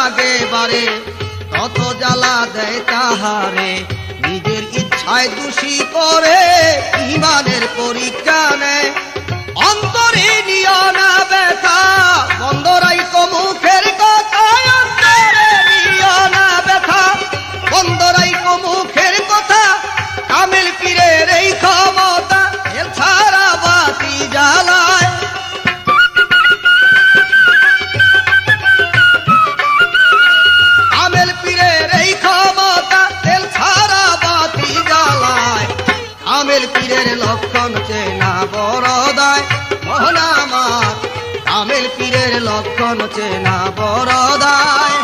লাগে বারে তত জ্বালা দেয় তাহারে নিজের ইচ্ছায় দোষী করে ইমানের পরীক্ষা নেয় অন্তরে নিও না ব্যথা বন্ধ রাইখো মুখের কথা অন্তরে নিও না ব্যথা বন্ধ রাইখো মুখের কথা কামেল পীরের এই ক্ষমতা এর ছাড়া বাতি জ্বালায় কামেল পীরের এই ক্ষমতা তেল ছাড়া বাতি জ্বালায় কামেল পীরের লক্ষণ চেনা বড় দায় মহান আমার কামেল পীরের লক্ষণ চেনা বড় দায়।